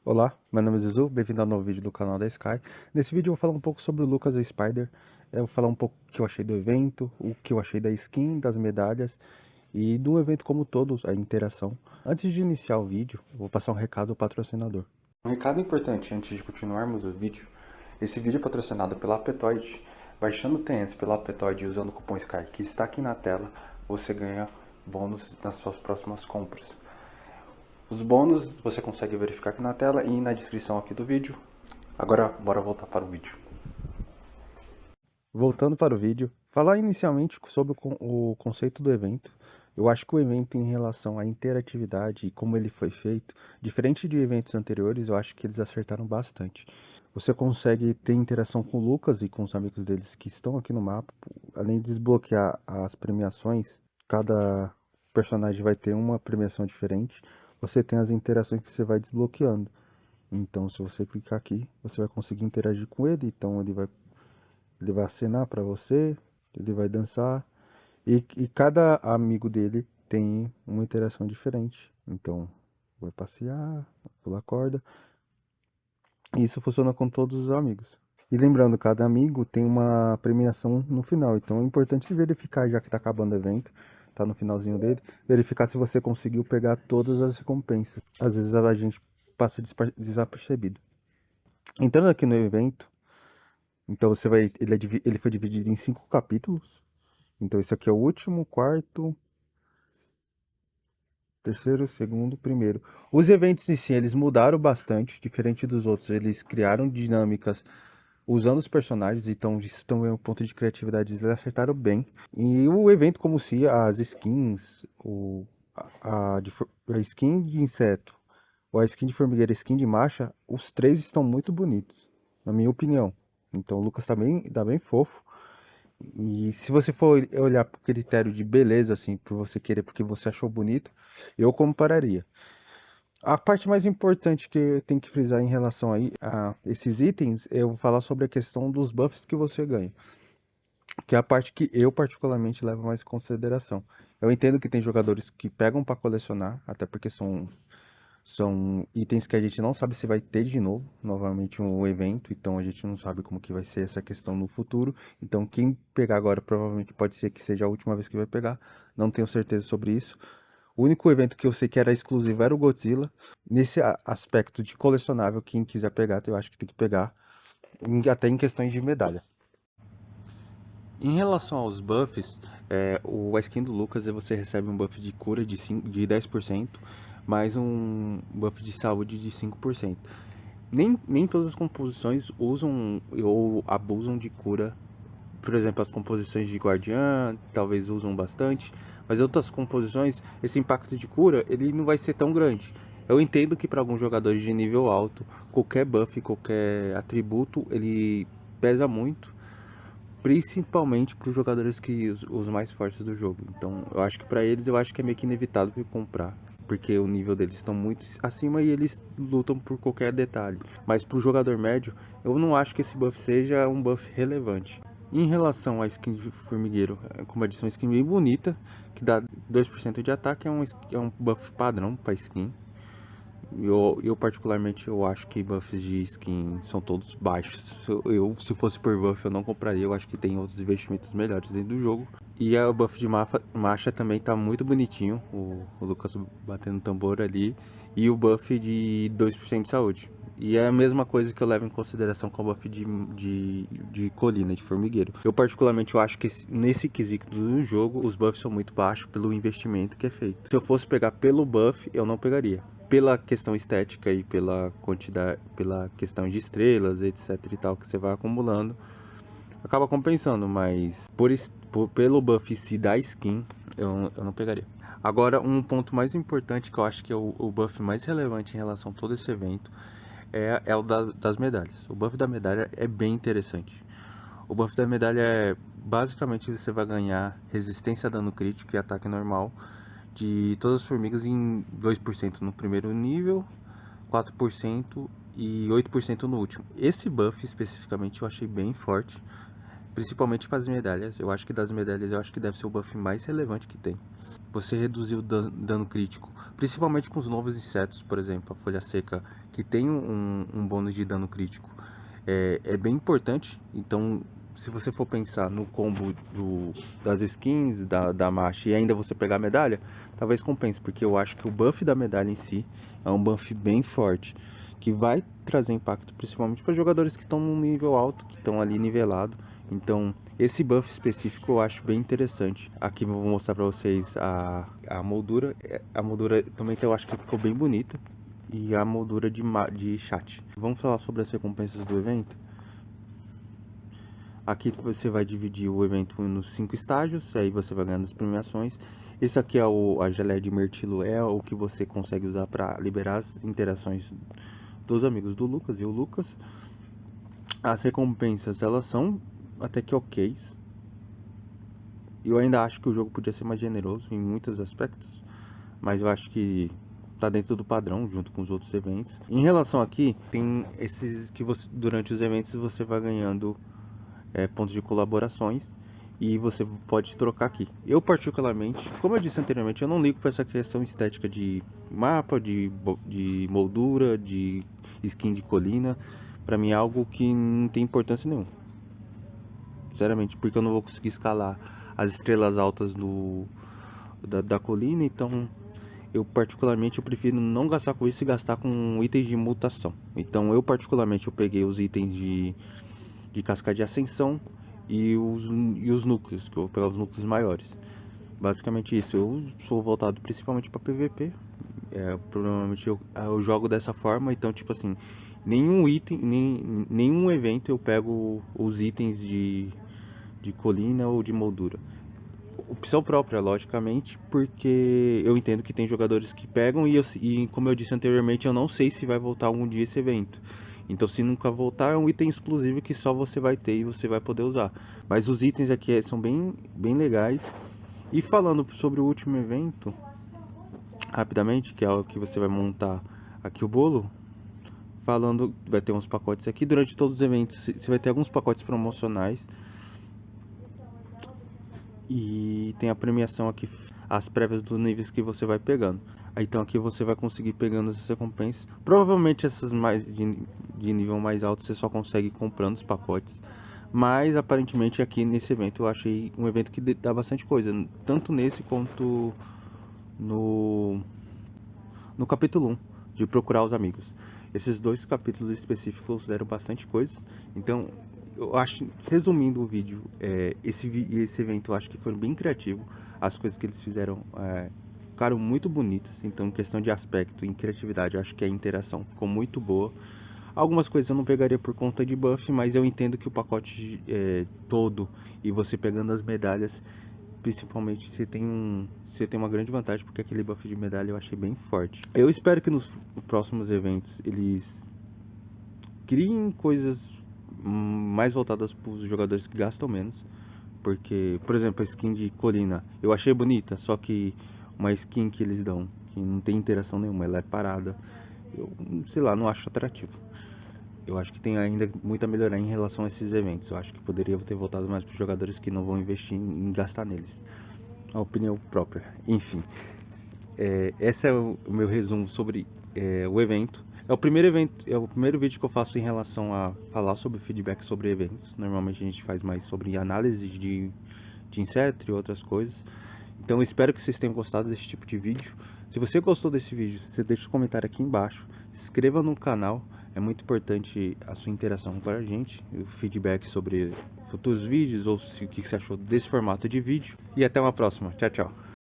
Olá, meu nome é Zizu, bem-vindo ao novo vídeo do canal da Sky. Nesse vídeo eu vou falar um pouco sobre o Lucas e Spider. Eu vou falar um pouco o que eu achei do evento, o que eu achei da skin, das medalhas e do evento como todo, a interação. Antes de iniciar o vídeo, eu vou passar um recado ao patrocinador. Um recado importante antes de continuarmos o vídeo. Esse vídeo é patrocinado pela Apetoide. Baixando o TNS pela Apetoide e usando o cupom SKY que está aqui na tela, você ganha bônus nas suas próximas compras. Os bônus você consegue verificar aqui na tela e na descrição aqui do vídeo. Agora, bora voltar para o vídeo. Voltando para o vídeo, falar inicialmente sobre o conceito do evento. Eu acho que o evento em relação à interatividade e como ele foi feito, diferente de eventos anteriores, eu acho que eles acertaram bastante. Você consegue ter interação com o Lucas e com os amigos deles que estão aqui no mapa. Além de desbloquear as premiações, cada personagem vai ter uma premiação diferente. Você tem as interações que você vai desbloqueando. Então, se você clicar aqui, você vai conseguir interagir com ele. Então, ele vai acenar para você, ele vai dançar. E cada amigo dele tem uma interação diferente. Então, vai passear, pular corda. E isso funciona com todos os amigos. E lembrando, cada amigo tem uma premiação no final. Então é importante verificar, já que está acabando o evento, tá no finalzinho dele, verificar se você conseguiu pegar todas as recompensas. Às vezes a gente passa desapercebido. Entrando aqui no evento, então você vai. Ele foi dividido em 5 capítulos. Então esse aqui é o último, quarto, terceiro, segundo, primeiro. Os eventos em si, eles mudaram bastante, diferente dos outros. Eles criaram dinâmicas usando os personagens, então isso também é um ponto de criatividade, eles acertaram bem. E o evento como se as skins, a skin de inseto, ou a skin de formigueira, a skin de marcha, os três estão muito bonitos, na minha opinião. Então o Lucas tá bem fofo. E se você for olhar por critério de beleza, assim, por você querer, porque você achou bonito, eu compararia. A parte mais importante que eu tenho que frisar em relação a esses itens, eu vou falar sobre a questão dos buffs que você ganha, que é a parte que eu particularmente levo mais em consideração. Eu entendo que tem jogadores que pegam para colecionar, até porque são itens que a gente não sabe se vai ter de novo, novamente um evento, então a gente não sabe como que vai ser essa questão no futuro. Então quem pegar agora provavelmente pode ser que seja a última vez que vai pegar, não tenho certeza sobre isso. O único evento que eu sei que era exclusivo era o Godzilla. Nesse aspecto de colecionável, quem quiser pegar, eu acho que tem que pegar, até em questões de medalha. Em relação aos buffs, a skin do Lucas você recebe um buff de cura de 10%, mais um buff de saúde de 5%. Nem todas as composições usam ou abusam de cura. Por exemplo, as composições de Guardiã talvez usam bastante, mas outras composições, esse impacto de cura, ele não vai ser tão grande. Eu entendo que para alguns jogadores de nível alto, qualquer buff, qualquer atributo, ele pesa muito, principalmente para os jogadores que os mais fortes do jogo. Então, eu acho que para eles, eu acho que é meio que inevitável comprar, porque o nível deles estão muito acima e eles lutam por qualquer detalhe. Mas para o jogador médio, eu não acho que esse buff seja um buff relevante. Em relação à skin de formigueiro, como eu disse, é uma skin bem bonita, que dá 2% de ataque, é um buff padrão para skin. Eu particularmente eu acho que buffs de skin são todos baixos. Se fosse por buff eu não compraria, eu acho que tem outros investimentos melhores dentro do jogo. E o buff de marcha também tá muito bonitinho, o Lucas batendo tambor ali. E o buff de 2% de saúde. E é a mesma coisa que eu levo em consideração com o buff de colina, de formigueiro. Eu particularmente eu acho que nesse quesito do jogo, os buffs são muito baixos pelo investimento que é feito. Se eu fosse pegar pelo buff, eu não pegaria. Pela questão estética e pela quantidade, pela questão de estrelas, etc e tal, que você vai acumulando, acaba compensando, mas pelo buff se da skin, eu não pegaria. Agora, um ponto mais importante que eu acho que é o buff mais relevante em relação a todo esse evento é o das medalhas. O buff da medalha é bem interessante. O buff da medalha é basicamente você vai ganhar resistência a dano crítico e ataque normal de todas as formigas em 2% no primeiro nível, 4% e 8% no último. Esse buff especificamente eu achei bem forte, principalmente para as medalhas. Eu acho que das medalhas eu acho que deve ser o buff mais relevante que tem. você reduzir o dano crítico, principalmente com os novos insetos, por exemplo, a folha seca, que tem um bônus de dano crítico, é bem importante. Então, se você for pensar no combo das skins, da marcha e ainda você pegar a medalha, talvez compense, porque eu acho que o buff da medalha em si é um buff bem forte, que vai trazer impacto principalmente para jogadores que estão num nível alto, que estão ali nivelado. Então, esse buff específico eu acho bem interessante. Aqui eu vou mostrar para vocês a moldura. A moldura também eu acho que ficou bem bonita. E a moldura de chat. Vamos falar sobre as recompensas do evento. Aqui você vai dividir o evento nos 5 estágios, aí você vai ganhando as premiações. Esse aqui é a geleia de mirtilo, é o que você consegue usar para liberar as interações dos amigos do Lucas e o Lucas. As recompensas, elas são até que ok. Eu ainda acho que o jogo podia ser mais generoso em muitos aspectos, mas eu acho que tá dentro do padrão, junto com os outros eventos. Em relação aqui, tem esses que você, durante os eventos você vai ganhando pontos de colaborações e você pode trocar aqui. Eu particularmente, como eu disse anteriormente, eu não ligo para essa questão estética de mapa, de moldura, de skin de colina. Para mim é algo que não tem importância nenhuma, sinceramente, porque eu não vou conseguir escalar as estrelas altas da colina. Então eu particularmente eu prefiro não gastar com isso e gastar com itens de mutação. Então eu particularmente eu peguei os itens de casca de ascensão e os núcleos, que eu vou pegar os núcleos maiores. Basicamente isso. Eu sou voltado principalmente para PVP. Provavelmente eu jogo dessa forma. Então tipo assim, nenhum item, nenhum evento eu pego os itens de colina ou de moldura. Opção própria, logicamente, porque eu entendo que tem jogadores que pegam e como eu disse anteriormente, eu não sei se vai voltar algum dia esse evento. Então, se nunca voltar, é um item exclusivo que só você vai ter e você vai poder usar. Mas os itens aqui são bem legais. E falando sobre o último evento, rapidamente, que é o que você vai montar aqui o bolo. Falando, vai ter uns pacotes aqui. Durante todos os eventos, você vai ter alguns pacotes promocionais. E tem a premiação aqui, as prévias dos níveis que você vai pegando. Então aqui você vai conseguir pegando essas recompensas. Provavelmente essas mais de nível mais alto você só consegue comprando os pacotes. Mas aparentemente aqui nesse evento eu achei um evento que dá bastante coisa. Tanto nesse quanto no capítulo 1, de procurar os amigos. Esses dois capítulos específicos deram bastante coisa. Então eu acho, resumindo o vídeo, esse evento eu acho que foi bem criativo. As coisas que eles fizeram ficaram muito bonitas. Então, em questão de aspecto e criatividade, eu acho que a interação ficou muito boa. Algumas coisas eu não pegaria por conta de buff, mas eu entendo que o pacote todo e você pegando as medalhas, principalmente você tem uma grande vantagem, porque aquele buff de medalha eu achei bem forte. Eu espero que nos próximos eventos eles criem coisas mais voltadas para os jogadores que gastam menos. Porque, por exemplo, a skin de colina eu achei bonita, só que uma skin que eles dão, que não tem interação nenhuma, ela é parada, eu sei lá, não acho atrativo. Eu acho que tem ainda muito a melhorar em relação a esses eventos. Eu acho que poderia ter voltado mais para os jogadores que não vão investir em gastar neles. A opinião própria. Enfim, esse é o meu resumo sobre o evento. É o primeiro evento, é o primeiro vídeo que eu faço em relação a falar sobre feedback sobre eventos. Normalmente a gente faz mais sobre análise de inseto e outras coisas. Então eu espero que vocês tenham gostado desse tipo de vídeo. Se você gostou desse vídeo, você deixa um comentário aqui embaixo. Se inscreva no canal. É muito importante a sua interação com a gente. O feedback sobre futuros vídeos ou o que você achou desse formato de vídeo. E até uma próxima. Tchau, tchau.